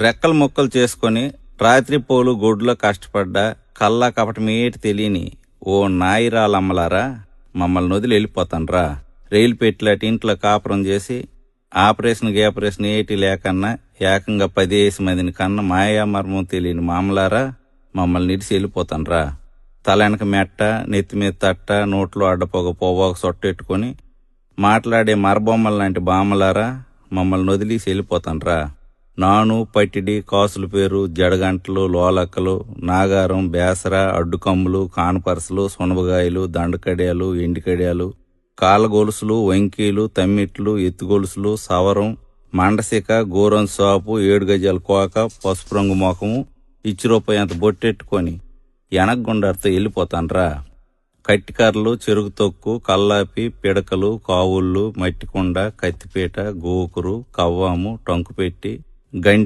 రెక్కలు ముక్కలు చేసుకొని రాత్రిపోలు గొడ్లో కష్టపడ్డా కల్లా కపటమేటి తెలియని ఓ నాయిరాలమ్మలారా, మమ్మల్ని వదిలి వెళ్ళిపోతాన్రా. రైలు పెట్టిలాంటి ఇంట్లో కాపురం చేసి ఆపరేషన్ ఏటి లేకన్నా ఏకంగా 10 మందిని కన్నా మాయామర్మం తెలియని మామలారా, మమ్మల్ని నిడిసి వెళ్ళిపోతాన్రా. తలెనక మెట్ట, నెత్తిమీద తట్ట, నోట్లో అడ్డపోగ పోవాక సొట్టెట్టుకొని మాట్లాడే మరబొమ్మల లాంటి బామ్మలారా, మమ్మల్ని వదిలేసి వెళ్ళిపోతాన్రా. నాను, పట్టిడి, కాసుల పేరు, జడగంటలు, లోలక్కలు, నాగారం, బేసర, అడ్డుకమ్ములు, కానపరసలు, సునబగాయలు, దండకడియాలు, ఎండికడియాలు, కాళ్ళగొలుసులు, వంకీలు, తమ్మిట్లు, ఎత్తుగొలుసులు, సవరం, మండసిక, గోరం సాపు, 7 గజాల కోక, పసుపు రంగు ముఖము, రూపాయి అంత బొట్టెట్టుకొని ఎనగగుండారితో వెళ్ళిపోతాన్రా. కట్టికర్రలు, చెరుకు తొక్కు, కల్లాపి, పిడకలు, కావుళ్ళు, మట్టికుండ, కత్తిపీట, గోకురు, కవ్వాము, టంకుపెట్టి, గంటి